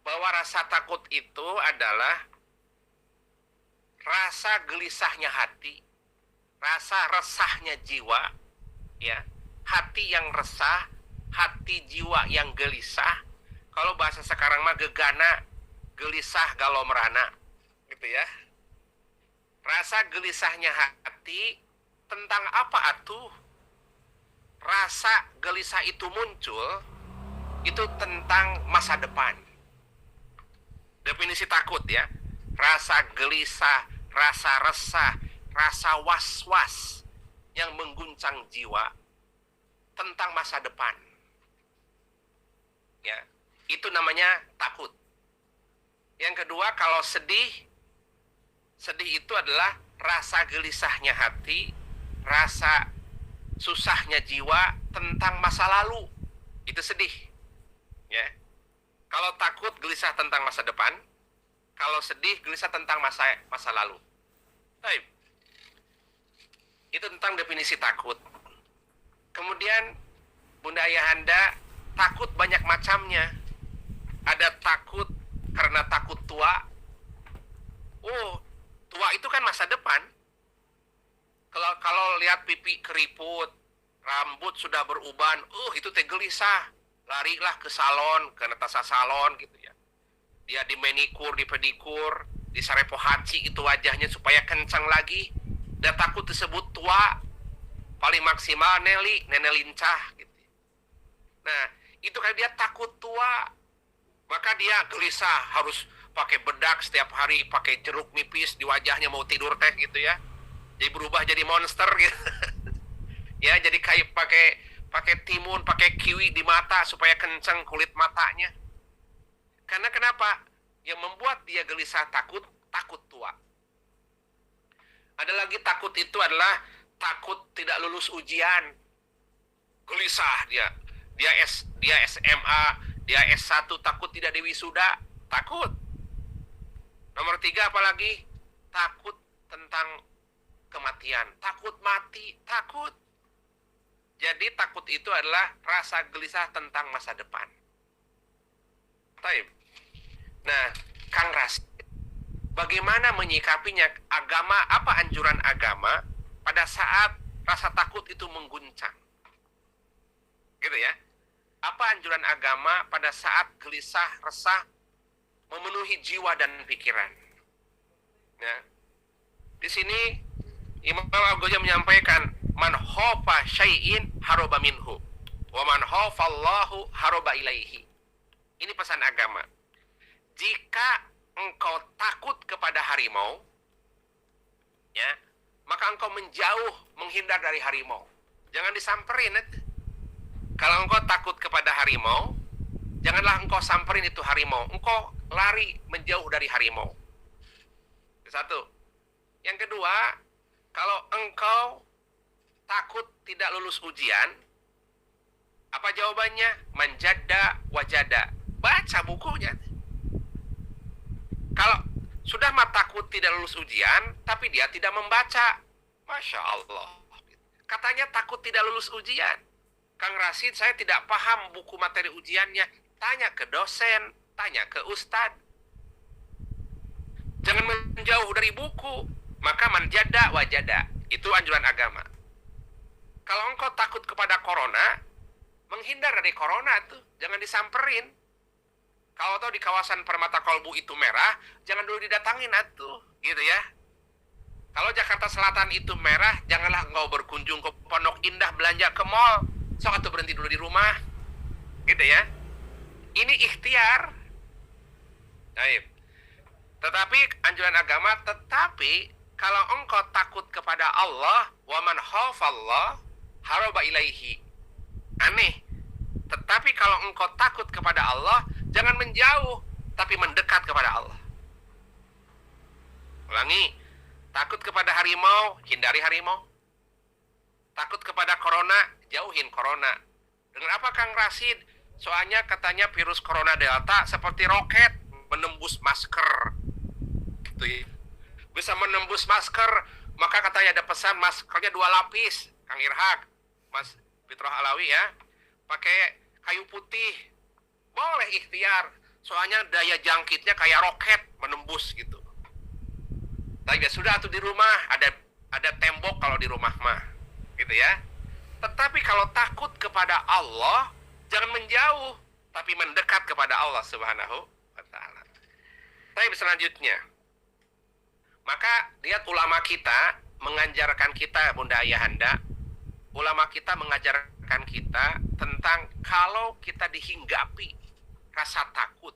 bahwa rasa takut itu adalah rasa gelisahnya hati, rasa resahnya jiwa, ya. Hati yang resah, hati jiwa yang gelisah. Kalau bahasa sekarang mah gegana, gelisah galau merana, gitu ya. Rasa gelisahnya hati tentang apa atuh? Rasa gelisah itu muncul itu tentang masa depan. Definisi takut ya. Rasa gelisah, rasa resah, rasa was-was yang mengguncang jiwa tentang masa depan. Ya, itu namanya takut. Yang kedua, kalau sedih, sedih itu adalah rasa gelisahnya hati, rasa susahnya jiwa tentang masa lalu. Itu sedih. Ya. Kalau takut gelisah tentang masa depan, kalau sedih gelisah tentang masa lalu. Baik. Itu tentang definisi takut. Kemudian Bunda Ayahanda, takut banyak macamnya. Ada takut karena takut tua. Oh, tua itu kan masa depan. Kalau lihat pipi keriput, rambut sudah beruban, itu teh gelisah. Larilah ke salon, ke Natasha salon gitu ya. Dia di manikur, di pedikur, di sarepo haci itu wajahnya supaya kencang lagi. Dan takut disebut tua, paling maksimal nenek lincah gitu. Nah, itu kan dia takut tua. Maka dia gelisah, harus pakai bedak setiap hari, pakai jeruk nipis di wajahnya mau tidur teh gitu ya. Jadi berubah jadi monster gitu. Ya, jadi kayak pakai timun, pakai kiwi di mata supaya kencang kulit matanya. Karena kenapa? Yang membuat dia gelisah takut tua. Ada lagi takut itu adalah takut tidak lulus ujian. Gelisah dia. Dia SMA, dia S1 takut tidak diwisuda, takut. Nomor 3 apalagi? Takut tentang kematian, takut mati, takut. Jadi takut itu adalah rasa gelisah tentang masa depan. Taib. Nah, Kang Rasid, bagaimana menyikapinya agama, apa anjuran agama pada saat rasa takut itu mengguncang? Gitu ya. Apa anjuran agama pada saat gelisah, resah memenuhi jiwa dan pikiran? Ya. Di sini Imam Al-Ghazali menyampaikan, man khofa syai'in haroba minhu wa man khofallahu haroba ilaihi. Ini pesan agama. Jika engkau takut kepada harimau, ya, maka engkau menjauh, menghindar dari harimau. Jangan disamperin. Kalau engkau takut kepada harimau, janganlah engkau samperin itu harimau. Engkau lari menjauh dari harimau. Satu. Yang kedua, kalau engkau takut tidak lulus ujian, apa jawabannya? Manjada wajada. Baca bukunya. Kalau sudah mah takut tidak lulus ujian, tapi dia tidak membaca. Masya Allah. Katanya takut tidak lulus ujian. Kang Rasid, saya tidak paham buku materi ujiannya. Tanya ke dosen, tanya ke ustad. Jangan menjauh dari buku. Maka manjada wajada. Itu anjuran agama. Kalau engkau takut kepada corona, menghindar dari corona tuh. Jangan disamperin. Kalau tahu di kawasan Permata Kolbu itu merah, jangan dulu didatangin atuh. Gitu ya. Kalau Jakarta Selatan itu merah, janganlah engkau berkunjung ke Pondok Indah, belanja ke mall. Sok atuh berhenti dulu di rumah. Gitu ya. Ini ikhtiar. Baik. Tetapi anjuran agama, tetapi kalau engkau takut kepada Allah, wa man khafallah haroba ilaihi. Aneh. Tetapi kalau engkau takut kepada Allah, jangan menjauh, tapi mendekat kepada Allah. Ulangi. Takut kepada harimau, hindari harimau. Takut kepada corona, jauhin corona. Dengan apa Kang Rasid? Soalnya katanya virus corona delta seperti roket menembus masker. Gitu ya. Bisa menembus masker, maka katanya ada pesan maskernya 2 lapis. Kang Irhaq, Mas Fitroh Alawi ya. Pakai kayu putih. Boleh ikhtiar. Soalnya daya jangkitnya kayak roket menembus gitu. Tapi ya sudah tuh di rumah ada tembok kalau di rumah mah, gitu ya. Tetapi kalau takut kepada Allah, jangan menjauh, tapi mendekat kepada Allah Subhanahu wa taala. Tapi selanjutnya, maka lihat ulama kita mengajarkan kita, Bunda Ayahanda, ulama kita mengajarkan kita tentang kalau kita dihinggapi rasa takut,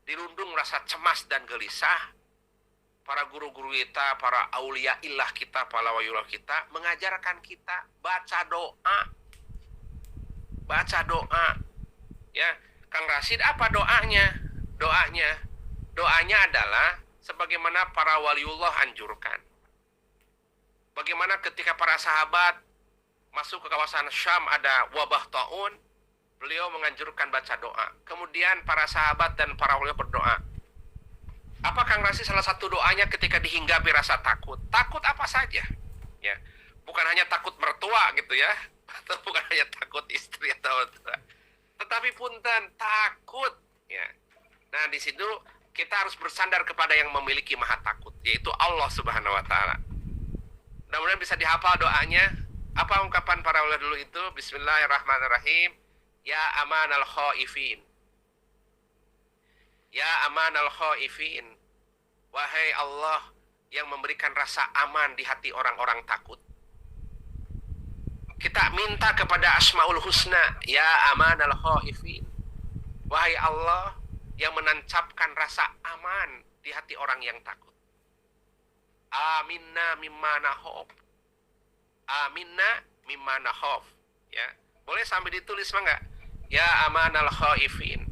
dirundung rasa cemas dan gelisah, para guru-guru kita, para aulia illah kita, para waliullah kita mengajarkan kita baca doa. Baca doa. Ya, Kang Rasid, apa doanya? Doanya adalah sebagaimana para waliullah anjurkan. Bagaimana ketika para sahabat masuk ke kawasan Syam ada wabah taun, beliau menganjurkan baca doa. Kemudian para sahabat dan para waliullah berdoa. Apa Kang Rasid salah satu doanya ketika dihinggapi rasa takut? Takut apa saja? Ya, bukan hanya takut mertua gitu ya, atau bukan hanya takut istri atau mertua. Tetapi punten takut. Ya. Nah di situ kita harus bersandar kepada yang memiliki maha takut, yaitu Allah Subhanahu Wa Taala. Mudah-mudahan bisa dihafal doanya. Apa ungkapan para ulama dulu itu? Bismillahirrahmanirrahim. Ya amanal khaifin. Ya amanal khaifin. Wahai Allah yang memberikan rasa aman di hati orang-orang takut. Kita minta kepada Asmaul Husna. Ya amanal khaifin. Wahai Allah yang menancapkan rasa aman di hati orang yang takut. Aminna mimma nakhaf. Aminna mimma nakhaf. Ya, boleh sambil ditulis mah enggak? Ya amanal khaifin.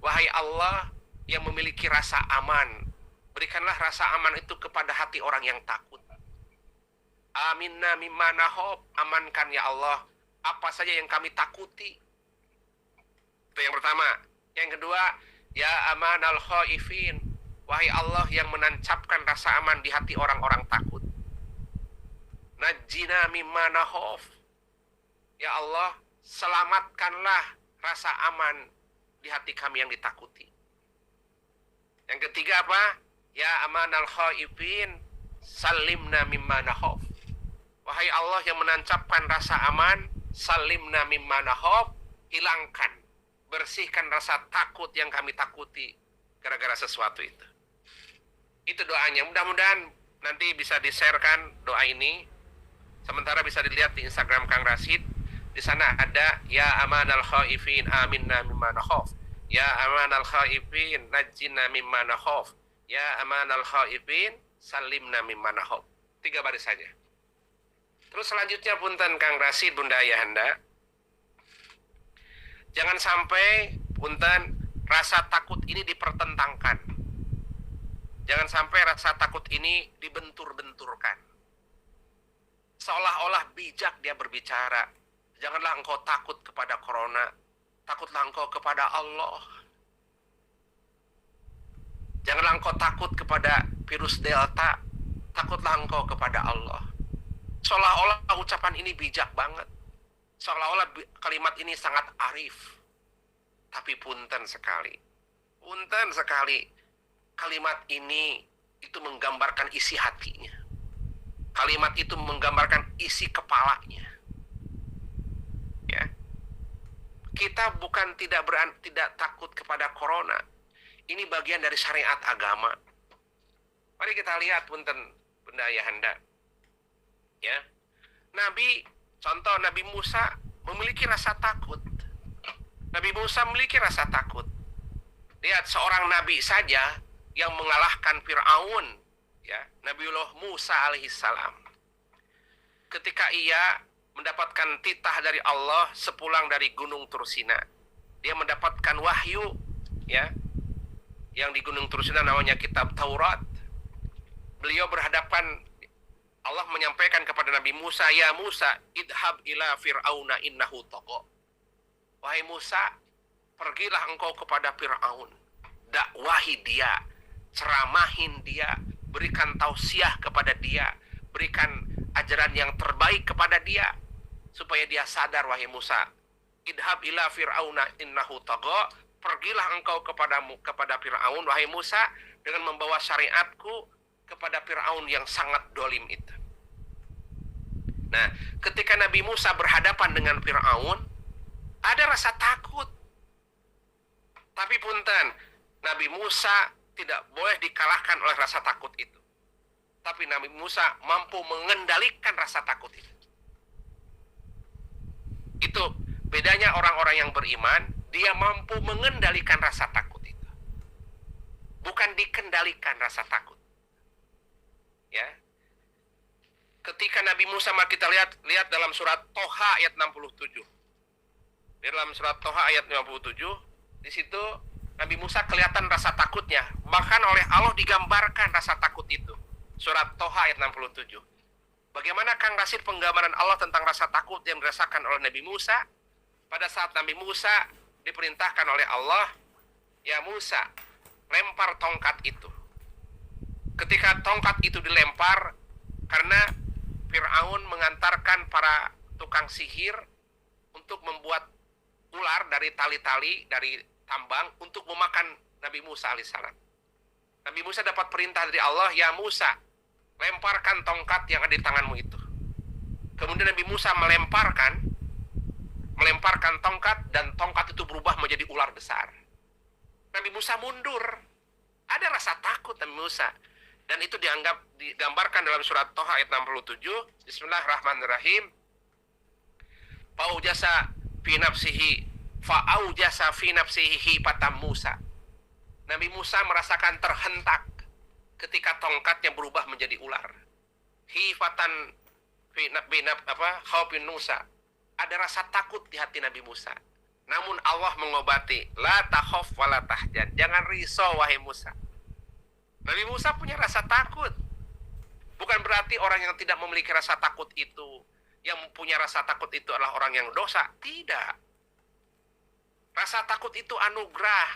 Wahai Allah yang memiliki rasa aman, berikanlah rasa aman itu kepada hati orang yang takut. Aminna mimma nakhaf. Amankan ya Allah apa saja yang kami takuti. Itu yang pertama. Yang kedua, ya amanal khaifin. Wahai Allah yang menancapkan rasa aman di hati orang-orang takut. Najjina mimma nakhaf. Ya Allah, selamatkanlah rasa aman di hati kami yang ditakuti. Yang ketiga apa? Ya amanal khaifin, salimna mimma nakhaf. Wahai Allah yang menancapkan rasa aman, salimna mimma nakhaf, hilangkan, bersihkan rasa takut yang kami takuti gara-gara sesuatu itu. Itu doanya. Mudah-mudahan nanti bisa di-sharekan doa ini. Sementara bisa dilihat di Instagram Kang Rasid. Di sana ada ya amanal khaifin, aminna mimma nakhaf. Ya amanal khaifin, najjina mimma nakhaf. Ya amanal khaifin, salimna mimma nakhaf. 3 baris saja. Terus selanjutnya punten Kang Rasid, Bunda Ayahanda. Jangan sampai punten rasa takut ini dipertentangkan. Jangan sampai rasa takut ini dibentur-benturkan. Seolah-olah bijak dia berbicara. Janganlah engkau takut kepada corona. Takutlah engkau kepada Allah. Janganlah engkau takut kepada virus Delta. Takutlah engkau kepada Allah. Seolah-olah ucapan ini bijak banget. Seolah-olah kalimat ini sangat arif. Tapi punten sekali. Punten sekali. Kalimat ini itu menggambarkan isi hatinya. Kalimat itu menggambarkan isi kepalanya. Ya. Kita bukan tidak takut kepada corona. Ini bagian dari syariat agama. Mari kita lihat punten Bunda Ayahanda. Ya. Contoh Nabi Musa memiliki rasa takut. Nabi Musa memiliki rasa takut. Lihat seorang nabi saja yang mengalahkan Fir'aun, ya, Nabiullah Musa alaihissalam. Ketika ia mendapatkan titah dari Allah sepulang dari Gunung Tursina, dia mendapatkan wahyu, ya, yang di Gunung Tursina namanya kitab Taurat. Beliau berhadapan, Allah menyampaikan kepada Nabi Musa, ya Musa, idhab ila fir'auna innahu tagha. Wahai Musa, pergilah engkau kepada Fir'aun, dakwahi dia, ceramahin dia, berikan tausiah kepada dia, berikan ajaran yang terbaik kepada dia, supaya dia sadar, wahai Musa. Idhab ila fir'auna innahu tagha, pergilah engkau kepada Fir'aun, wahai Musa, dengan membawa syariatku kepada Fir'aun yang sangat dolim itu. Nah, ketika Nabi Musa berhadapan dengan Fir'aun, ada rasa takut. Tapi punten, Nabi Musa tidak boleh dikalahkan oleh rasa takut itu. Tapi Nabi Musa mampu mengendalikan rasa takut itu. Itu bedanya orang-orang yang beriman, dia mampu mengendalikan rasa takut itu. Bukan dikendalikan rasa takut. Ya. Ketika Nabi Musa, maka kita lihat dalam surat Toha ayat 67. Di dalam surat Toha ayat 57, di situ Nabi Musa kelihatan rasa takutnya. Bahkan oleh Allah digambarkan rasa takut itu. Surat Toha ayat 67. Bagaimana Kang Rasid penggambaran Allah tentang rasa takut yang dirasakan oleh Nabi Musa? Pada saat Nabi Musa diperintahkan oleh Allah, ya Musa, lempar tongkat itu. Ketika tongkat itu dilempar, karena Fir'aun mengantarkan para tukang sihir untuk membuat ular dari tali-tali, dari tambang, untuk memakan Nabi Musa alaihissalam. Nabi Musa dapat perintah dari Allah, ya Musa, lemparkan tongkat yang ada di tanganmu itu. Kemudian Nabi Musa melemparkan tongkat, dan tongkat itu berubah menjadi ular besar. Nabi Musa mundur. Ada rasa takut Nabi Musa. Dan itu digambarkan dalam surat Toha ayat 67. Bismillahirrahmanirrahim. Fa'aujasa fi nafsihi hifatan Musa. Nabi Musa merasakan terhentak ketika tongkatnya berubah menjadi ular. Hifatan khaufin Musa. Ada rasa takut di hati Nabi Musa. Namun Allah mengobati, la takhaf wa la tahzan. Jangan risau wahai Musa. Nabi Musa punya rasa takut. Bukan berarti orang yang tidak memiliki rasa takut itu, yang punya rasa takut itu adalah orang yang dosa. Tidak. Rasa takut itu anugerah.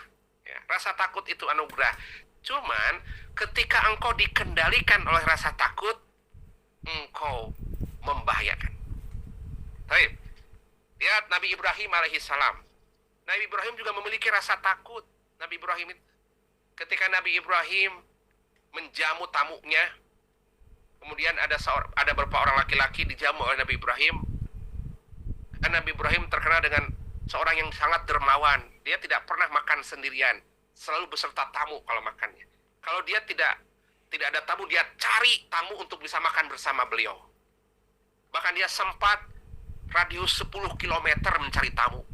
Ya, rasa takut itu anugerah. Cuman ketika engkau dikendalikan oleh rasa takut, engkau membahayakan. Baik. Lihat Nabi Ibrahim alaihissalam. Nabi Ibrahim juga memiliki rasa takut. Nabi Ibrahim, ketika Nabi Ibrahim menjamu tamunya, kemudian ada beberapa orang laki-laki dijamu oleh Nabi Ibrahim. Dan Nabi Ibrahim terkenal dengan seorang yang sangat dermawan. Dia tidak pernah makan sendirian, selalu beserta tamu kalau makannya. Kalau dia tidak ada tamu, dia cari tamu untuk bisa makan bersama beliau. Bahkan dia sempat radius 10 km mencari tamu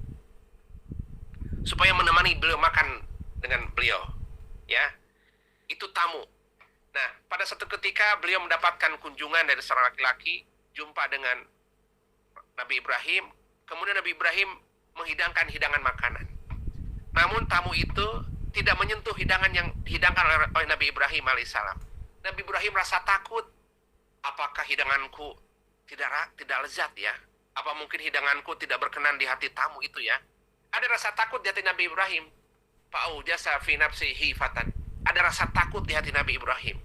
supaya menemani beliau makan dengan beliau. Ya, itu tamu. Nah, pada satu ketika beliau mendapatkan kunjungan dari seorang laki-laki, jumpa dengan Nabi Ibrahim. Kemudian Nabi Ibrahim menghidangkan hidangan makanan. Namun tamu itu tidak menyentuh hidangan yang dihidangkan oleh Nabi Ibrahim alaihissalam. Nabi Ibrahim rasa takut. Apakah hidanganku tidak lezat ya? Apa mungkin hidanganku tidak berkenan di hati tamu itu ya? Ada rasa takut di hati Nabi Ibrahim. Fa'aujasa fi nafsihi hifatan. Ada rasa takut di hati Nabi Ibrahim.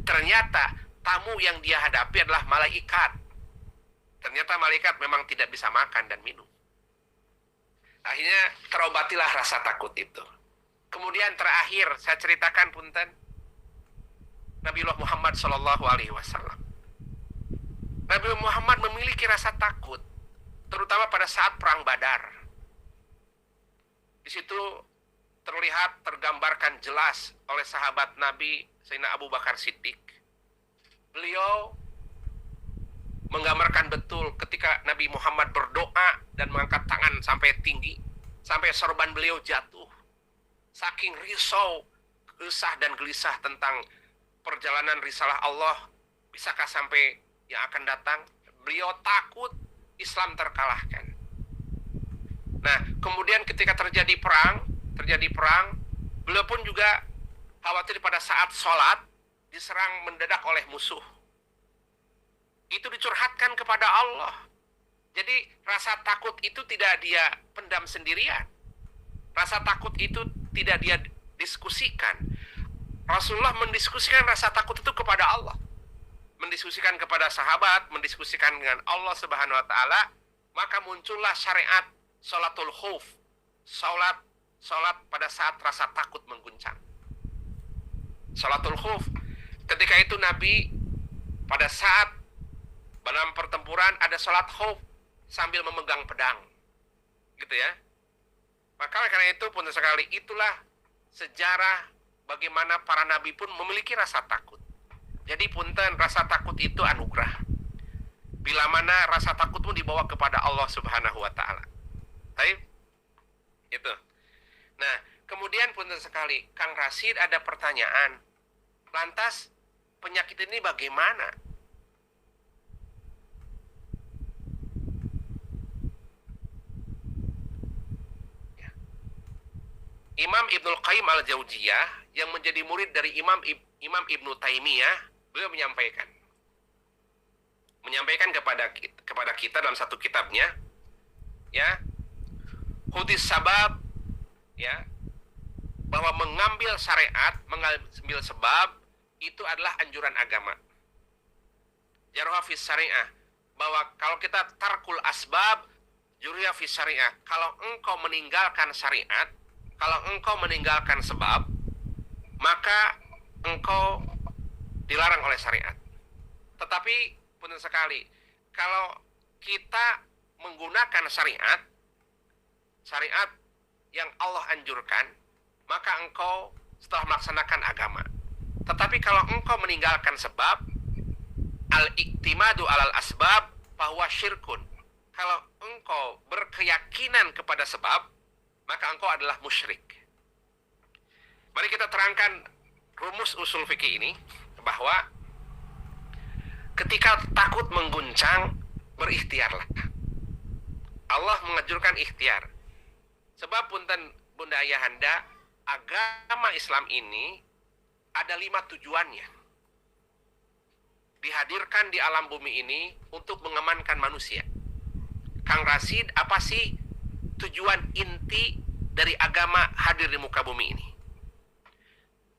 Ternyata tamu yang dia hadapi adalah malaikat. Ternyata malaikat memang tidak bisa makan dan minum. Akhirnya terobatilah rasa takut itu. Kemudian terakhir saya ceritakan punten, Nabiullah Muhammad SAW. Nabi Muhammad memiliki rasa takut, terutama pada saat perang Badar. Di situ tergambarkan jelas oleh sahabat Nabi Sayyidina Abu Bakar Siddiq. Beliau menggambarkan betul ketika Nabi Muhammad berdoa dan mengangkat tangan sampai tinggi, sampai sorban beliau jatuh. Saking risau, resah dan gelisah tentang perjalanan risalah Allah, bisakah sampai yang akan datang, beliau takut Islam terkalahkan. Nah, kemudian ketika terjadi perang, beliau pun juga khawatir pada saat sholat diserang mendadak oleh musuh. Itu dicurhatkan kepada Allah. Jadi rasa takut itu tidak dia pendam sendirian. Rasa takut itu tidak dia diskusikan. Rasulullah mendiskusikan rasa takut itu kepada Allah. Mendiskusikan kepada sahabat, mendiskusikan dengan Allah Subhanahu wa taala, maka muncullah syariat salatul khauf, sholat pada saat rasa takut mengguncang. Sholatul khuf. Ketika itu Nabi pada saat dalam pertempuran ada sholat khuf sambil memegang pedang. Gitu ya. Maka karena itu pun sekali itulah sejarah bagaimana para nabi pun memiliki rasa takut. Jadi punten, rasa takut itu anugerah. Bila mana rasa takutmu dibawa kepada Allah Subhanahu wa taala. Baik? Itu. Nah, kemudian punten sekali, Kang Rasid ada pertanyaan. Lantas penyakit ini bagaimana? Ya. Imam Ibnul Qayyim al-Jauziyah yang menjadi murid dari Imam Ibnu Taimiyah, beliau menyampaikan kepada kita dalam satu kitabnya, ya, hudis sabab, ya, bahwa mengambil syariat, mengambil sebab itu adalah anjuran agama. Jaruha fis syariah, bahwa kalau kita tarkul asbab, juruha fis syariah. Kalau engkau meninggalkan syariat, kalau engkau meninggalkan sebab, maka engkau dilarang oleh syariat. Tetapi punten sekali, kalau kita menggunakan syariat yang Allah anjurkan, maka engkau setelah melaksanakan agama. Tetapi kalau engkau meninggalkan sebab, al-iktimadu alal asbab bahwa syirkun. Kalau engkau berkeyakinan kepada sebab, maka engkau adalah musyrik. Mari kita terangkan rumus usul fikih ini, bahwa ketika takut mengguncang, berikhtiarlah. Allah menganjurkan ikhtiar. Sebab punten Bunda Ayahanda, agama Islam ini ada 5 tujuannya. Dihadirkan di alam bumi ini untuk mengamankan manusia. Kang Rasid, apa sih tujuan inti dari agama hadir di muka bumi ini?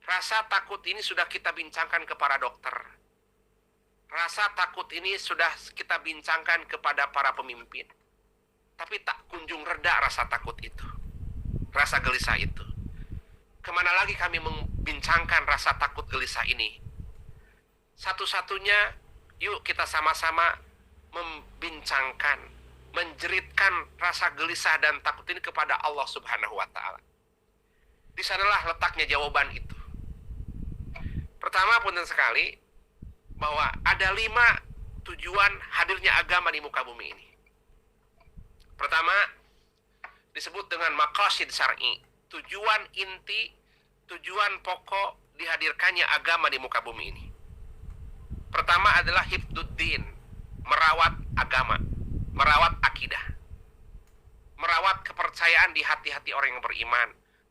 Rasa takut ini sudah kita bincangkan kepada dokter. Rasa takut ini sudah kita bincangkan kepada para pemimpin. Tapi tak kunjung reda rasa takut itu. Rasa gelisah itu. Kemana lagi kami membincangkan rasa takut gelisah ini? Satu-satunya, yuk kita sama-sama membincangkan, menjeritkan rasa gelisah dan takut ini kepada Allah Subhanahu wa taala. Di sanalah letaknya jawaban itu. Pertama, punten sekali, bahwa ada 5 tujuan hadirnya agama di muka bumi ini. Pertama, disebut dengan maqasid syar'i, tujuan inti, tujuan pokok dihadirkannya agama di muka bumi ini. Pertama adalah hifduddin, merawat agama, merawat akidah, merawat kepercayaan di hati-hati orang yang beriman,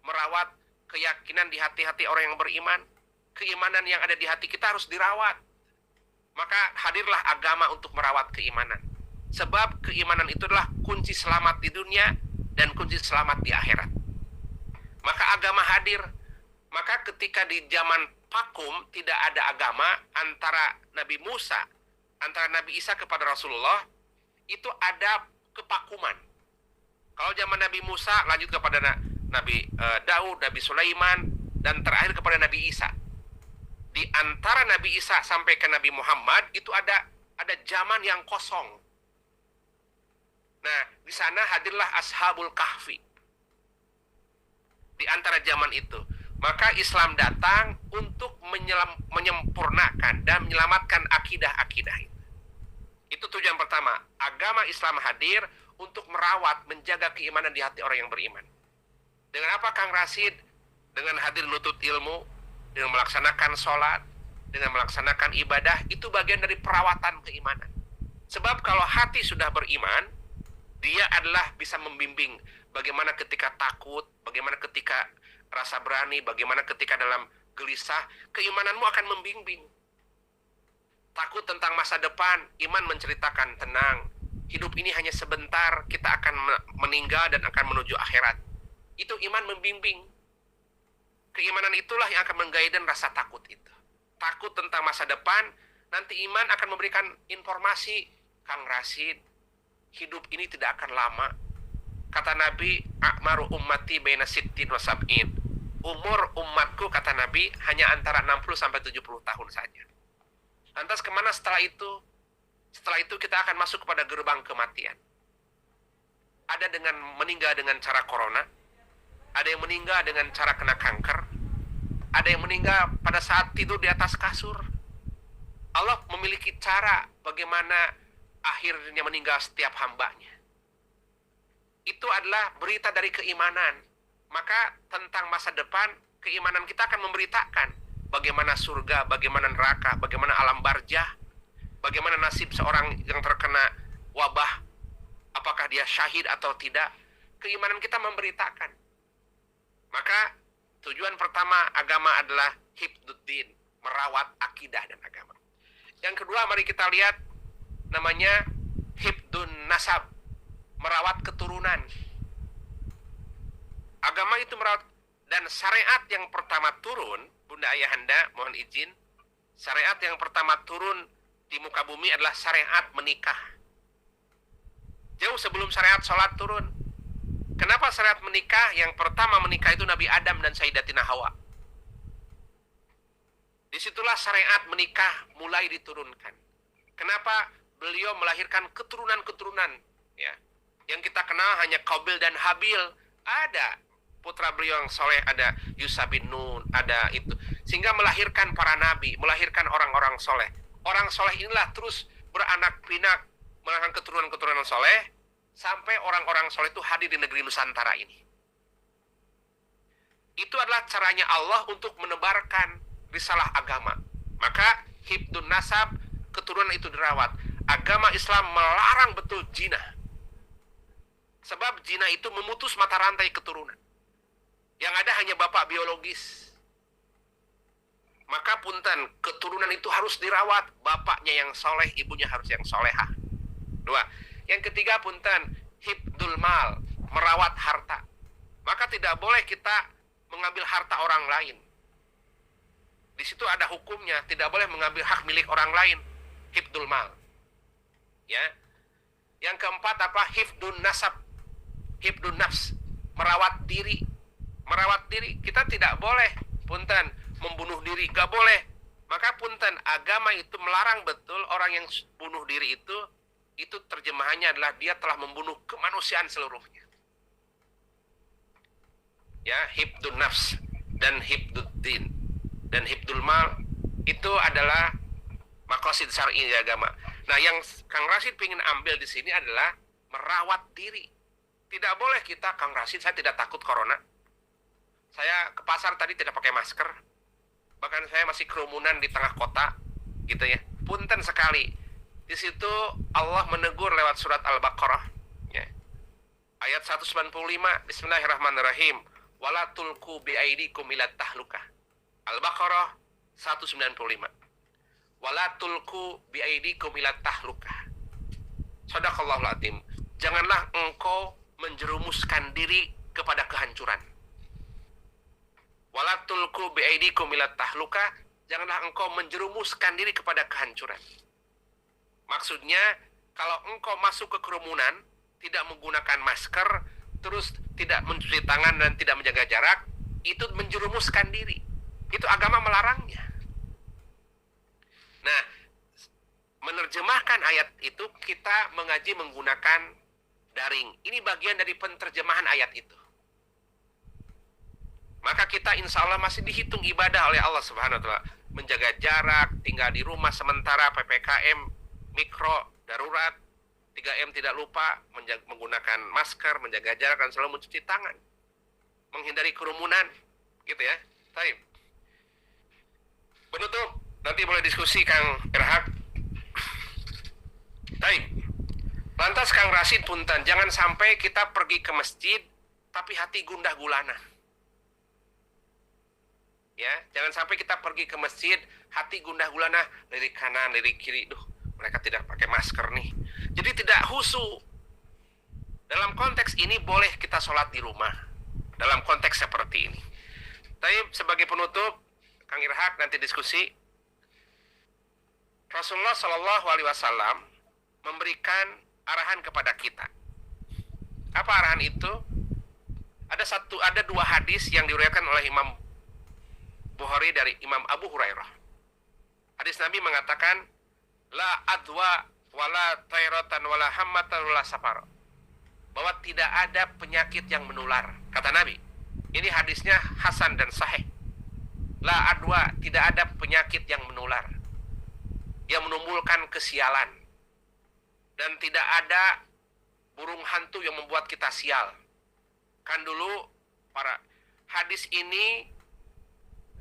merawat keyakinan di hati-hati orang yang beriman. Keimanan yang ada di hati kita harus dirawat. Maka hadirlah agama untuk merawat keimanan. Sebab keimanan itu adalah kunci selamat di dunia dan kunci selamat di akhirat. Maka agama hadir. Maka ketika di zaman vakum tidak ada agama antara Nabi Musa, antara Nabi Isa kepada Rasulullah, itu ada kepakuman. Kalau zaman Nabi Musa lanjut kepada Nabi Daud, Nabi Sulaiman, dan terakhir kepada Nabi Isa. Di antara Nabi Isa sampai ke Nabi Muhammad itu ada zaman yang kosong. Nah, di sana hadirlah Ashabul Kahfi. Di antara zaman itu, maka Islam datang untuk menyempurnakan dan menyelamatkan akidah-akidah itu. Itu tujuan pertama. Agama Islam hadir untuk merawat, menjaga keimanan di hati orang yang beriman. Dengan apa, Kang Rasid? Dengan hadir nutut ilmu, dengan melaksanakan sholat, dengan melaksanakan ibadah, itu bagian dari perawatan keimanan. Sebab kalau hati sudah beriman, dia adalah bisa membimbing bagaimana ketika takut, bagaimana ketika rasa berani, bagaimana ketika dalam gelisah, keimananmu akan membimbing. Takut tentang masa depan, iman menceritakan tenang. Hidup ini hanya sebentar, kita akan meninggal dan akan menuju akhirat. Itu iman membimbing. Keimanan itulah yang akan menggaiden rasa takut itu. Takut tentang masa depan, nanti iman akan memberikan informasi, Kang Rasid, hidup ini tidak akan lama. kata Nabi, a'maru ummati baina sittin wa sab'in. Umur umatku, kata Nabi, hanya antara 60 sampai 70 tahun saja. Lantas kemana setelah itu? Setelah itu kita akan masuk kepada gerbang kematian. Ada dengan meninggal dengan cara corona, ada yang meninggal dengan cara kena kanker, ada yang meninggal pada saat tidur di atas kasur. Allah memiliki cara bagaimana akhirnya meninggal setiap hambanya. Itu adalah berita dari keimanan. Maka tentang masa depan, keimanan kita akan memberitakan bagaimana surga, bagaimana neraka, bagaimana alam barzah, bagaimana nasib seorang yang terkena wabah, apakah dia syahid atau tidak. Keimanan kita memberitakan. Maka tujuan pertama agama adalah hifdzuddin, merawat akidah dan agama. Yang kedua, mari kita lihat namanya hifdzun nasab, merawat keturunan. Agama itu merawat, dan syariat yang pertama turun, Bunda Ayahanda, mohon izin, syariat yang pertama turun di muka bumi adalah syariat menikah. Jauh sebelum syariat sholat turun. Kenapa syariat menikah? Yang pertama menikah itu Nabi Adam dan Sayyidatina Hawa. Disitulah syariat menikah mulai diturunkan. Kenapa? Beliau melahirkan keturunan-keturunan, ya. Yang kita kenal hanya Qabil dan Habil. Ada putra beliau yang soleh, ada Yusa bin Nun, ada itu. Sehingga melahirkan para nabi, melahirkan orang-orang soleh. Orang soleh inilah terus beranak pinak, melahirkan keturunan-keturunan soleh, sampai orang-orang soleh itu hadir di negeri Nusantara ini. Itu adalah caranya Allah untuk menebarkan risalah agama. Maka hifdzun nasab, keturunan itu dirawat. Agama Islam melarang betul zina. Sebab zina itu memutus mata rantai keturunan. Yang ada hanya bapak biologis. Maka punten, keturunan itu harus dirawat. Bapaknya yang soleh, ibunya harus yang solehah. Dua. Yang ketiga, punten, hifdzul mal, merawat harta. Maka tidak boleh kita mengambil harta orang lain. Di situ ada hukumnya, tidak boleh mengambil hak milik orang lain. Hifdzul mal. Ya. Yang keempat apa? Hifdzun nasab, hifdzun nafs, merawat diri. Merawat diri, kita tidak boleh, punten, membunuh diri, gak boleh. Maka punten, agama itu melarang betul orang yang bunuh diri itu terjemahannya adalah dia telah membunuh kemanusiaan seluruhnya. Ya, hifdzun nafs dan hifdzuddin dan hifdzul mal itu adalah maqasid syar'i agama. Nah, yang Kang Rashid ingin ambil di sini adalah merawat diri. Tidak boleh kita, Kang Rashid, saya tidak takut corona. Saya ke pasar tadi tidak pakai masker. Bahkan saya masih kerumunan di tengah kota, gitu ya. Punten sekali. Di situ Allah menegur lewat surat Al-Baqarah, ya. Ayat 195, Bismillahirrahmanirrahim. Wala tulqu biaidikum ila tahlukah. Al-Baqarah 195. Wala tulqu biaidikum ila tahlukah. Shadaqallahul adzim. Janganlah engkau menjerumuskan diri kepada kehancuran. Wala tulqu biaidikum ila tahlukah. Janganlah engkau menjerumuskan diri kepada kehancuran. Maksudnya, kalau engkau masuk ke kerumunan, tidak menggunakan masker, terus tidak mencuci tangan dan tidak menjaga jarak, itu menjerumuskan diri. Itu agama melarangnya. Nah, menerjemahkan ayat itu kita mengaji menggunakan daring. Ini bagian dari penterjemahan ayat itu. Maka kita insya Allah masih dihitung ibadah oleh Allah Subhanahu wa Ta'ala. Menjaga jarak, tinggal di rumah sementara, PPKM, mikro, darurat, 3M tidak lupa, menggunakan masker, menjaga jarak, dan selalu mencuci tangan. Menghindari kerumunan, gitu ya. Baik. Penutup, nanti boleh diskusi Kang Irhaq. Baik. Lantas Kang Rashid punten, jangan sampai kita pergi ke masjid, tapi hati gundah gulana. Ya, jangan sampai kita pergi ke masjid, hati gundah gulana, lirik kanan, lirik kiri, duh, mereka tidak pakai masker nih. Jadi tidak khusyuk. Dalam konteks ini boleh kita sholat di rumah. Dalam konteks seperti ini. Tapi sebagai penutup, Kang Irhaq nanti diskusi. Rasulullah Shallallahu Alaihi Wasallam memberikan arahan kepada kita. Apa arahan itu? Ada dua hadis yang diriwayatkan oleh Imam Bukhari dari Imam Abu Hurairah. Hadis Nabi mengatakan, la adwa wala tairatan wala hammatan wala safar. Bahwa tidak ada penyakit yang menular, kata Nabi. Ini hadisnya hasan dan sahih. La adwa, tidak ada penyakit yang menular, yang menimbulkan kesialan. Dan tidak ada burung hantu yang membuat kita sial. Kan dulu hadis ini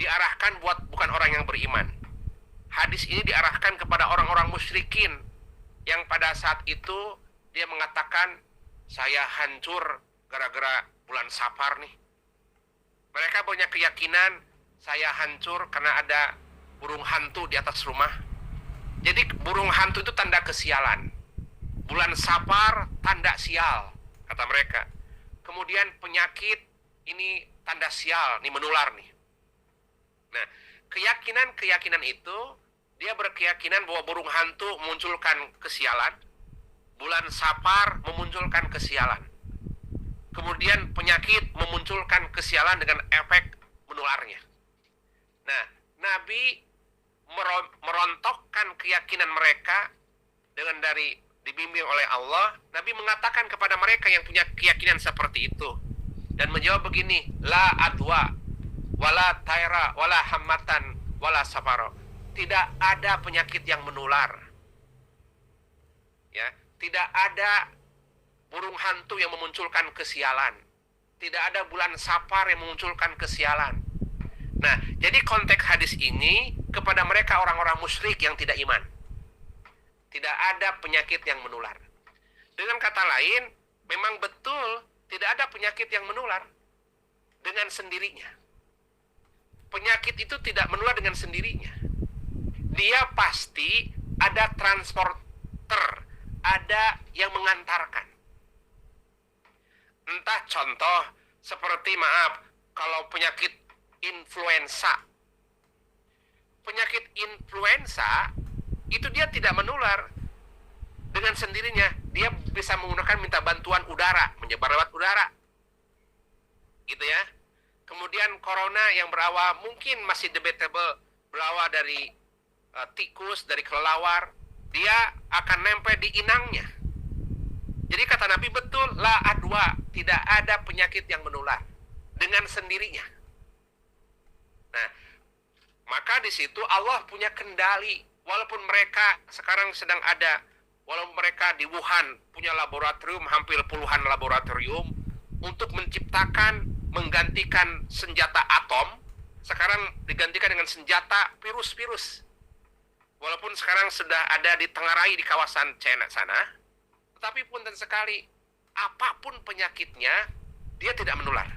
diarahkan bukan orang yang beriman. Hadis ini diarahkan kepada orang-orang musyrikin yang pada saat itu dia mengatakan, saya hancur gara-gara bulan Safar nih. Mereka punya keyakinan saya hancur karena ada burung hantu di atas rumah. Jadi burung hantu itu tanda kesialan. Bulan Safar tanda sial, kata mereka. Kemudian penyakit ini tanda sial, nih menular nih. Nah, keyakinan itu, dia berkeyakinan bahwa burung hantu memunculkan kesialan, bulan Safar memunculkan kesialan. Kemudian penyakit memunculkan kesialan dengan efek menularnya. Nah, Nabi merontokkan keyakinan mereka dengan dibimbing oleh Allah. Nabi mengatakan kepada mereka yang punya keyakinan seperti itu dan menjawab begini, la adwa wala taira wala hammatan wala safaro. Tidak ada penyakit yang menular. Ya, tidak ada burung hantu yang memunculkan kesialan. Tidak ada bulan Safar yang memunculkan kesialan. Nah, jadi konteks hadis ini kepada mereka orang-orang musyrik yang tidak iman. Tidak ada penyakit yang menular. Dengan kata lain, memang betul tidak ada penyakit yang menular dengan sendirinya. Penyakit itu tidak menular dengan sendirinya. Dia pasti ada transporter, ada yang mengantarkan. Entah contoh seperti kalau penyakit influenza. Penyakit influenza itu dia tidak menular dengan sendirinya. Dia bisa menggunakan minta bantuan udara, menyebar lewat udara. Gitu ya. Kemudian corona yang berawal mungkin masih debatable, berawal dari tikus, dari kelelawar, dia akan nempel di inangnya. Jadi kata Nabi betul, la adwa, tidak ada penyakit yang menular dengan sendirinya. Nah, maka di situ Allah punya kendali. Walaupun mereka sekarang sedang ada, walaupun mereka di Wuhan punya laboratorium, hampir puluhan laboratorium untuk menciptakan, menggantikan senjata atom, sekarang digantikan dengan senjata virus-virus. Walaupun sekarang sudah ada di Tengarai di kawasan China sana, tetapi punten sekali, apapun penyakitnya, dia tidak menular.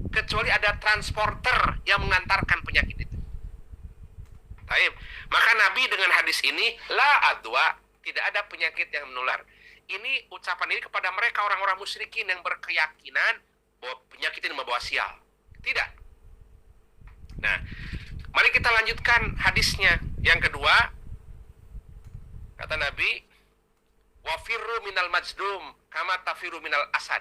Kecuali ada transporter yang mengantarkan penyakit itu. Baik. Maka Nabi dengan hadis ini, la adwa, tidak ada penyakit yang menular. Ini ucapan ini kepada mereka orang-orang musyrikin yang berkeyakinan bahwa penyakit ini membawa sial. Tidak. Nah, mari kita lanjutkan hadisnya. Yang kedua, kata Nabi, wafirru minal majdum kama tafiru minal asad.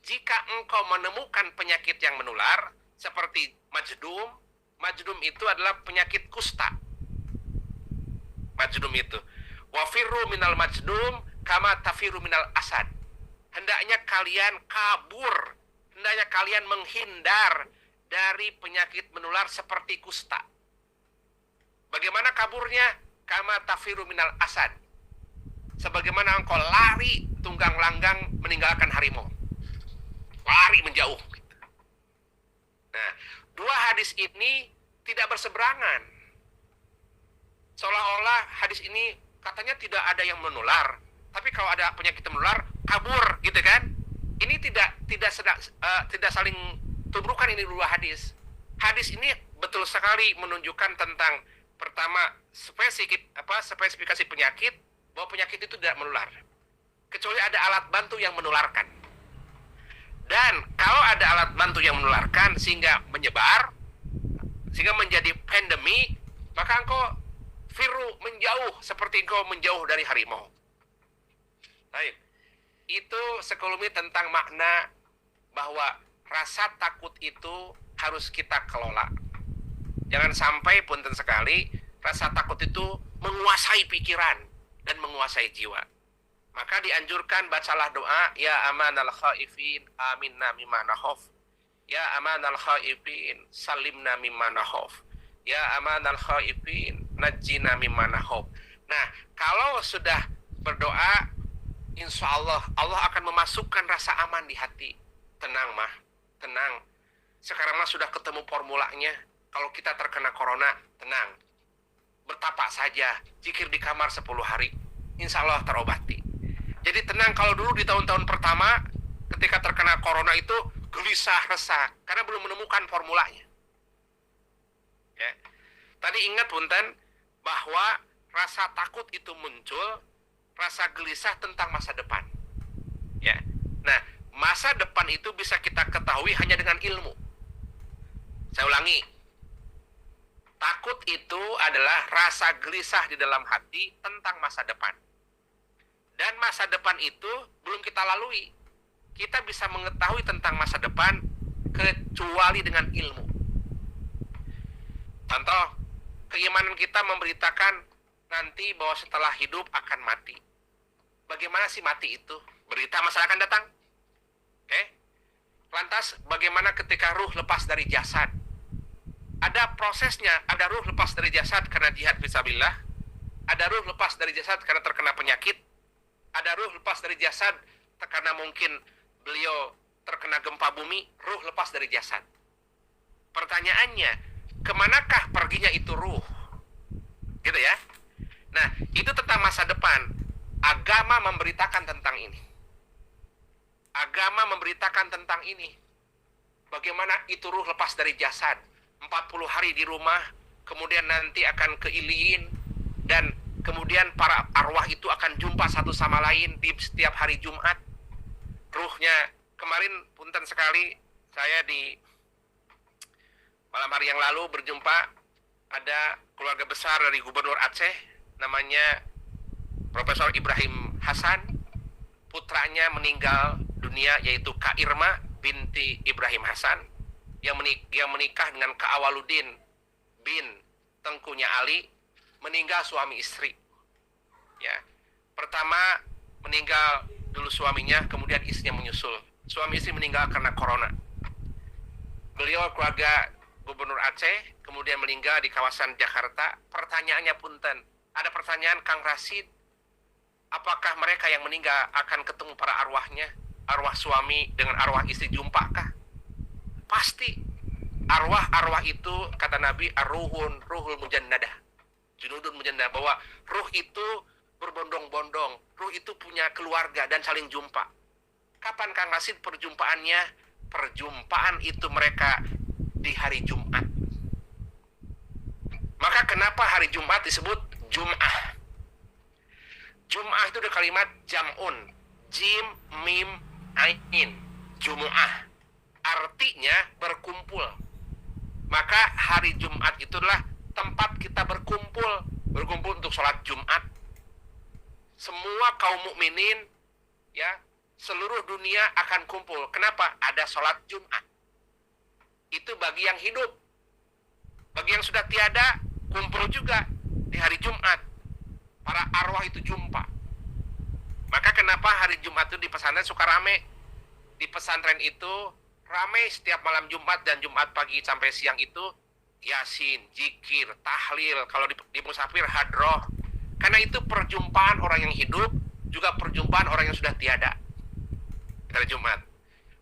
Jika engkau menemukan penyakit yang menular seperti majdum, majdum itu adalah penyakit kusta. Majdum itu. Wafirru minal majdum kama tafiru minal asad. Hendaknya kalian kabur, hendaknya kalian menghindar dari penyakit menular seperti kusta. Bagaimana kaburnya? Kama tafiru minal asad. Sebagaimana engkau lari tunggang langgang meninggalkan harimau. Lari menjauh. Nah, dua hadis ini tidak berseberangan. Seolah-olah hadis ini katanya tidak ada yang menular. Tapi kalau ada penyakit menular, kabur, gitu kan? Ini tidak saling tubrukan ini dua hadis. Hadis ini betul sekali menunjukkan tentang pertama spesifikasi penyakit, bahwa penyakit itu tidak menular. Kecuali ada alat bantu yang menularkan. Dan kalau ada alat bantu yang menularkan sehingga menyebar, sehingga menjadi pandemi, maka engkau menjauh seperti engkau menjauh dari harimau. Baik. itu sekelumit tentang makna bahwa rasa takut itu harus kita kelola. Jangan sampai punten sekali rasa takut itu menguasai pikiran dan menguasai jiwa. Maka dianjurkan bacalah doa, ya amanal khaifin aminna mimma nakhaf. Ya amanal khaifin salimna mimma nakhaf. Ya amanal khaifin najjina mimma nakhaf. Nah, kalau sudah berdoa, insya Allah akan memasukkan rasa aman di hati. Tenang mah, tenang. Sekarang mah sudah ketemu formulanya. Kalau kita terkena corona, tenang. Bertapa saja, zikir di kamar 10 hari. Insya Allah terobati. Jadi tenang, kalau dulu di tahun-tahun pertama, ketika terkena corona itu gelisah, resah. Karena belum menemukan formulanya. Ya. Tadi ingat punten, bahwa rasa takut itu muncul, rasa gelisah tentang masa depan. Ya. Nah, masa depan itu bisa kita ketahui hanya dengan ilmu. Saya ulangi. Takut itu adalah rasa gelisah di dalam hati tentang masa depan. Dan masa depan itu belum kita lalui. Kita bisa mengetahui tentang masa depan kecuali dengan ilmu. Contoh, keimanan kita memberitakan nanti bahwa setelah hidup akan mati. Bagaimana sih mati itu? Berita masa akan datang. Oke? Lantas, bagaimana ketika ruh lepas dari jasad? Ada prosesnya, ada ruh lepas dari jasad karena jihad fisabilillah, ada ruh lepas dari jasad karena terkena penyakit, ada ruh lepas dari jasad karena mungkin beliau terkena gempa bumi, ruh lepas dari jasad. Pertanyaannya, kemanakah perginya itu ruh? Gitu ya. Nah, itu tentang masa depan. Agama memberitakan tentang ini. Agama memberitakan tentang ini. Bagaimana itu ruh lepas dari jasad. 40 hari di rumah, kemudian nanti akan ke Iliin, dan kemudian para arwah itu akan jumpa satu sama lain di setiap hari Jumat. Ruhnya, kemarin punten sekali, saya di malam hari yang lalu berjumpa, ada keluarga besar dari Gubernur Aceh, namanya Profesor Ibrahim Hasan, putranya meninggal dunia, yaitu Kak Irma binti Ibrahim Hasan, yang menikah dengan Kak Awaludin bin Tengkunya Ali, meninggal suami istri. Ya, pertama meninggal dulu suaminya, kemudian istrinya menyusul. Suami istri meninggal karena corona. Beliau keluarga Gubernur Aceh, kemudian meninggal di kawasan Jakarta. Pertanyaannya punten, ada pertanyaan Kang Rasid, apakah mereka yang meninggal akan ketemu para arwahnya? Arwah suami dengan arwah istri jumpakah? Pasti. Arwah-arwah itu, kata Nabi, ruhul mujannadah. Junudun mujannadah, bahwa ruh itu berbondong-bondong. Ruh itu punya keluarga dan saling jumpa. Kapan Kang Rasid perjumpaannya? Perjumpaan itu mereka di hari Jumat. Maka kenapa hari Jumat disebut Jum'ah? Jum'ah itu ada kalimat jam'un. Jim, mim, ain. Jum'ah. Artinya berkumpul. Maka hari Jumat itulah tempat kita berkumpul. Berkumpul untuk sholat Jumat. Semua kaum mukminin, ya, seluruh dunia akan kumpul. Kenapa? Ada sholat Jumat. Itu bagi yang hidup. Bagi yang sudah tiada, kumpul juga di hari Jumat. Para arwah itu jumpa. Maka kenapa hari Jumat itu di pesantren suka rame? Di pesantren itu rame setiap malam Jumat dan Jumat pagi sampai siang itu yasin, zikir, tahlil. Kalau di musafir hadroh. Karena itu perjumpaan orang yang hidup, juga perjumpaan orang yang sudah tiada. Hari Jumat.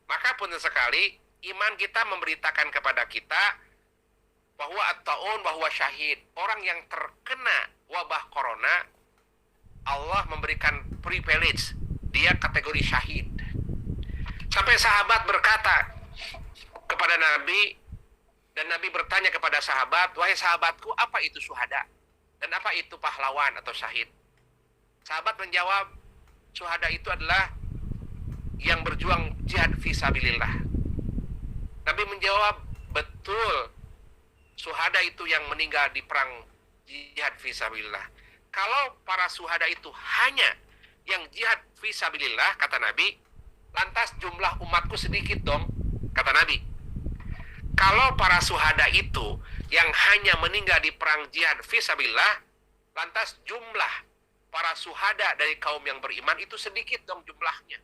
Maka pun sekali, iman kita memberitakan kepada kita bahwa at-ta'un, bahwa syahid. Orang yang terkena wabah corona, Allah memberikan privilege. Dia kategori syahid. Sampai sahabat berkata kepada Nabi, dan Nabi bertanya kepada sahabat, wahai sahabatku, apa itu syuhada? Dan apa itu pahlawan atau syahid? Sahabat menjawab, syuhada itu adalah yang berjuang jihad fisabilillah. Nabi menjawab, betul, syuhada itu yang meninggal di perang jihad fisabilillah. Kalau para syuhada itu hanya yang jihad fisabilillah, kata Nabi, lantas jumlah umatku sedikit dong, kata Nabi. Kalau para syuhada itu yang hanya meninggal di perang jihad fisabilillah, lantas jumlah para syuhada dari kaum yang beriman itu sedikit dong jumlahnya.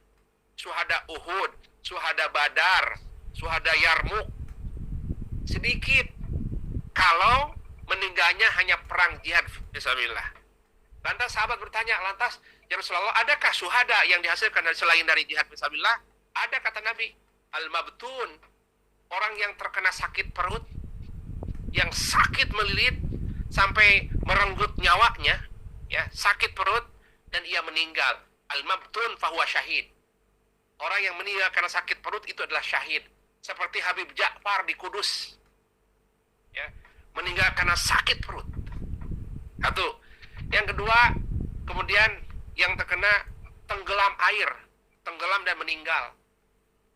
Syuhada Uhud, syuhada Badar, syuhada Yarmuk, sedikit. Kalau meninggalnya hanya perang jihad fisabilillah. Lantas sahabat bertanya, lantas ya Rasulullah, adakah syuhada yang dihasilkan selain dari jihad fisabilillah? Ada, kata Nabi. Al-mabtun, orang yang terkena sakit perut, yang sakit melilit sampai merenggut nyawanya, ya, sakit perut dan ia meninggal. Al-mabtun fahuwa syahid. Orang yang meninggal karena sakit perut itu adalah syahid. Seperti Habib Ja'far di Kudus, ya, meninggal karena sakit perut. Satu. Yang kedua, kemudian yang terkena tenggelam air, tenggelam dan meninggal.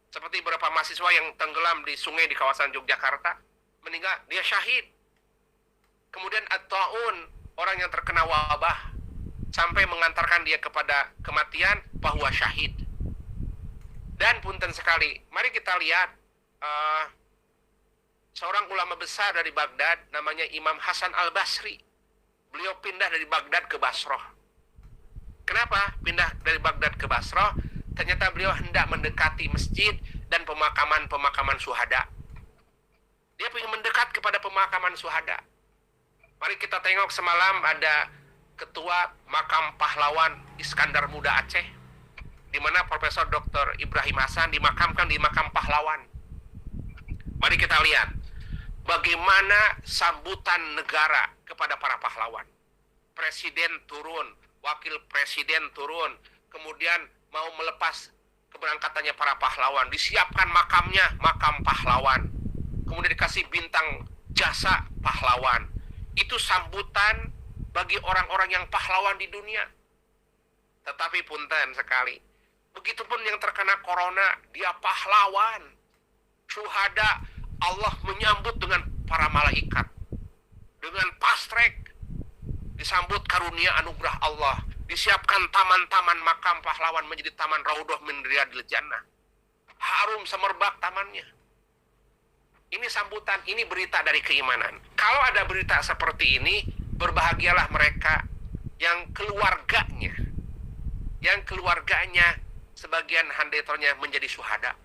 Seperti beberapa mahasiswa yang tenggelam di sungai di kawasan Yogyakarta, meninggal, dia syahid. Kemudian at-ta'un, orang yang terkena wabah, sampai mengantarkan dia kepada kematian, bahwa syahid. Dan punten sekali, mari kita lihat seorang ulama besar dari Baghdad, namanya Imam Hasan al-Basri. Beliau pindah dari Baghdad ke Basrah. Kenapa pindah dari Baghdad ke Basrah? Ternyata beliau hendak mendekati masjid dan pemakaman syuhada. Dia ingin mendekat kepada pemakaman syuhada. Mari kita tengok, semalam ada ketua makam pahlawan Iskandar Muda Aceh, di mana Profesor Dr. Ibrahim Hasan dimakamkan di makam pahlawan. Mari kita lihat bagaimana sambutan negara kepada para pahlawan. Presiden turun, wakil presiden turun, kemudian mau melepas keberangkatannya para pahlawan, disiapkan makamnya, makam pahlawan, kemudian dikasih bintang jasa pahlawan. Itu sambutan bagi orang-orang yang pahlawan di dunia. Tetapi punten sekali, begitupun yang terkena corona, dia pahlawan, syuhada. Allah menyambut dengan para malaikat, dengan pastrek, disambut karunia anugerah Allah. Disiapkan taman-taman makam pahlawan menjadi taman raudhah min riyadil jannah. Harum semerbak tamannya. Ini sambutan, ini berita dari keimanan. Kalau ada berita seperti ini, berbahagialah mereka yang keluarganya sebagian handetornya menjadi syuhada.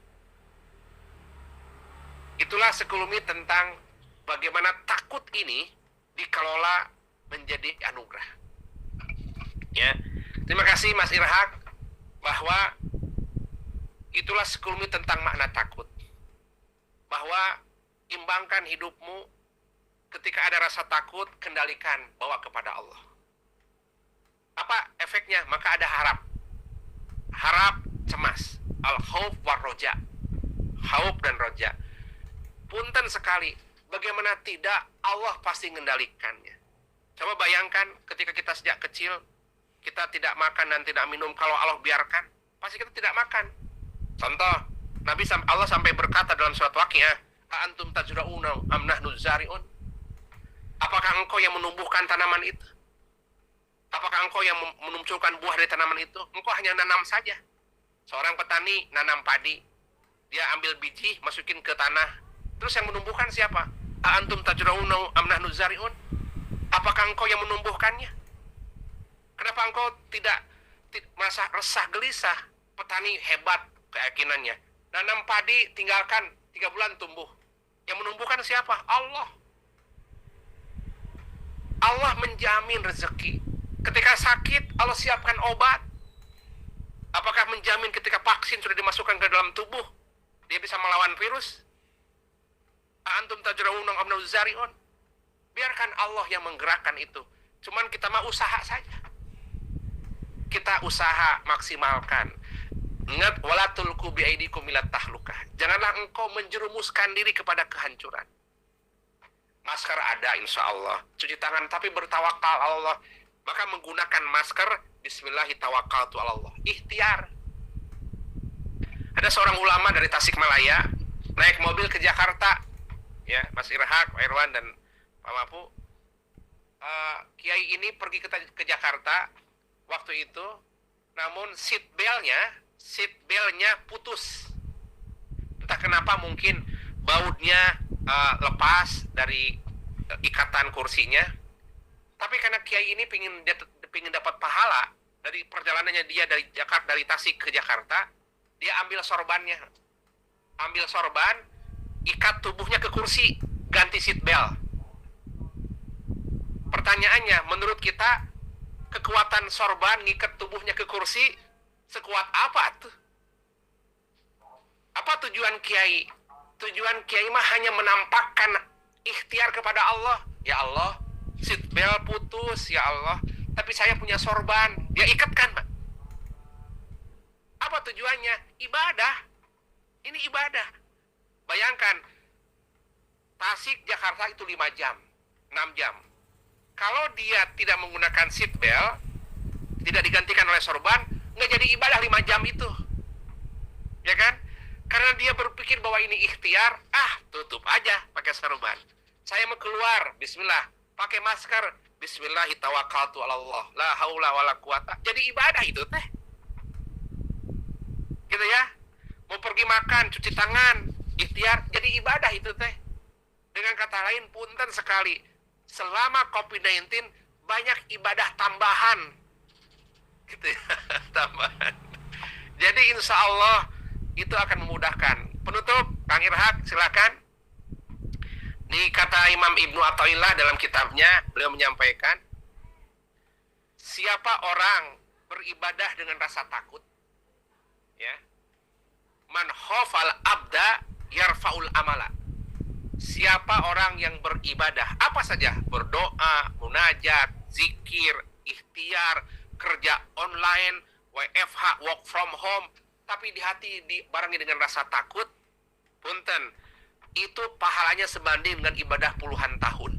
Itulah sekelumit tentang bagaimana takut ini dikelola menjadi anugerah. Ya, terima kasih Mas Irhaq, bahwa itulah sekelumit tentang makna takut. Bahwa imbangkan hidupmu, ketika ada rasa takut, kendalikan, bawa kepada Allah. Apa efeknya? Maka ada harap. Harap, cemas. Al-khauf war roja. Khauf dan roja. Punten sekali, bagaimana tidak, Allah pasti mengendalikannya. Coba bayangkan ketika kita sejak kecil, kita tidak makan dan tidak minum, kalau Allah biarkan, pasti kita tidak makan. Contoh, Allah sampai berkata dalam surat Waqiah, "Antum tajra'una am nahnu zari'un?" Apakah engkau yang menumbuhkan tanaman itu? Apakah engkau yang menunculkan buah dari tanaman itu? Engkau hanya nanam saja. Seorang petani nanam padi, dia ambil biji, masukin ke tanah. Terus yang menumbuhkan siapa? Antum tajra'una am nahnu zari'un? Apakah engkau yang menumbuhkannya? Kenapa engkau tidak merasa resah gelisah? Petani hebat keyakinannya. Nanam padi, tinggalkan 3 bulan tumbuh. Yang menumbuhkan siapa? Allah. Allah menjamin rezeki. Ketika sakit, Allah siapkan obat. Apakah menjamin ketika vaksin sudah dimasukkan ke dalam tubuh, dia bisa melawan virus? Antum tajra'una am nahnu zari'un? Biarkan Allah yang menggerakkan itu. Cuman kita mau usaha saja. Kita usaha maksimalkan. Ingat, wala tulqu biaidikum ila tahlukah. Janganlah engkau menjerumuskan diri kepada kehancuran. Masker ada insya Allah. Cuci tangan, tapi bertawakal Allah. Maka menggunakan masker, bismillahi tawakkaltu Allah. Ikhtiar. Ada seorang ulama dari Tasikmalaya, naik mobil ke Jakarta. Ya, Mas Irhaq, Pak Irwan, dan Pak Mapu. Kiai ini pergi ke Jakarta waktu itu namun seat beltnya putus. Entah kenapa, mungkin bautnya lepas dari ikatan kursinya. Tapi karena kiai ini pingin dapat pahala dari perjalanannya dia dari Tasik ke Jakarta, dia ambil sorbannya, ikat tubuhnya ke kursi, ganti seat belt. Pertanyaannya, menurut kita kekuatan sorban ngikat tubuhnya ke kursi sekuat apa tuh? Apa tujuan kiai? Tujuan kiai mah hanya menampakkan ikhtiar kepada Allah. Ya Allah, seat belt putus, ya Allah, tapi saya punya sorban, dia ikatkan, Pak. Apa tujuannya? Ibadah. Ini ibadah. Bayangkan, Tasik Jakarta itu 5 jam, 6 jam. Kalau dia tidak menggunakan seat belt, tidak digantikan oleh sorban, nggak jadi ibadah 5 jam itu. Ya kan? Karena dia berpikir bahwa ini ikhtiar, tutup aja pakai sorban. Saya mau keluar, bismillah, pakai masker, bismillahi tawakkaltu ala Allah, la haula wala quwata. Jadi ibadah itu teh. Gitu ya. Mau pergi makan, cuci tangan, ikhtiar, jadi ibadah itu teh. Dengan kata lain, punten sekali, selama COVID-19 banyak ibadah tambahan. Gitu ya, tambahan. Jadi insya Allah itu akan memudahkan. Penutup, Kang Irhaq, silakan. Ini kata Imam Ibnu Athaillah dalam kitabnya, beliau menyampaikan, siapa orang beribadah dengan rasa takut, ya, man khofal abda yarfaul amala. Siapa orang yang beribadah apa saja, berdoa, munajat, zikir, ikhtiar, kerja online, WFH, work from home, tapi di hati dibarengi dengan rasa takut, punten, itu pahalanya sebanding dengan ibadah puluhan tahun.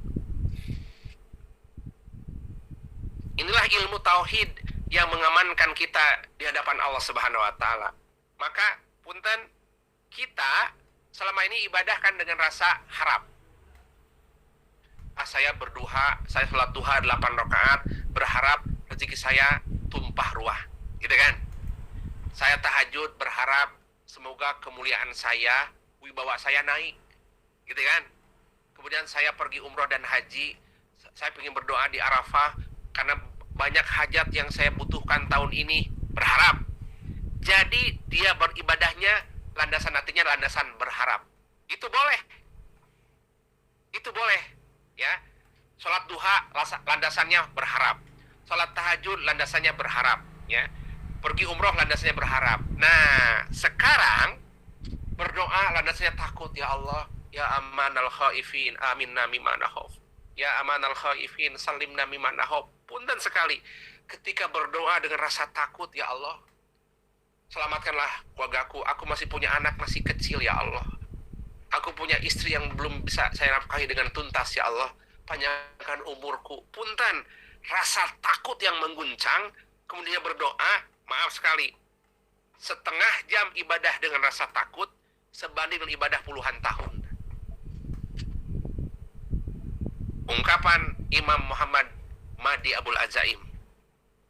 Inilah ilmu tauhid yang mengamankan kita di hadapan Allah Subhanahu wa taala. Maka punten, kita selama ini ibadah kan dengan rasa harap. Saya berduha, saya sholat duha 8 rakaat, berharap rezeki saya tumpah ruah, gitu kan? Saya tahajud berharap semoga kemuliaan saya, wibawa saya naik, gitu kan? Kemudian saya pergi umroh dan haji, saya ingin berdoa di Arafah karena banyak hajat yang saya butuhkan tahun ini, berharap. Jadi dia beribadahnya landasan hatinya landasan berharap. Itu boleh. Itu boleh, ya. Salat duha landasannya berharap. Salat tahajud landasannya berharap, ya. Pergi umroh landasannya berharap. Nah, sekarang berdoa landasannya takut, ya Allah, ya amanal khaifin, aminna mimma nakhaf. Ya amanal khaifin, salimna mimma nakhaf. Punten sekali ketika berdoa dengan rasa takut, ya Allah, selamatkanlah keluargaku, aku masih punya anak masih kecil, ya Allah. Aku punya istri yang belum bisa saya nafkahi dengan tuntas, ya Allah. Panjangkan umurku. Punten, rasa takut yang mengguncang, kemudian berdoa, maaf sekali, setengah jam ibadah dengan rasa takut, sebanding dengan ibadah puluhan tahun. Ungkapan Imam Muhammad Mahdi Abul Azaim.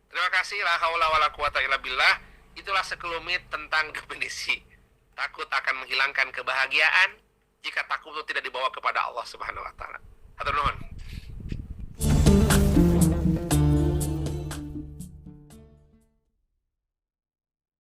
Terima kasih, la haula wala quwata illa billah. Itulah sekelumit tentang definisi takut akan menghilangkan kebahagiaan jika takut itu tidak dibawa kepada Allah Subhanahu wa taala. Hatur nuhun.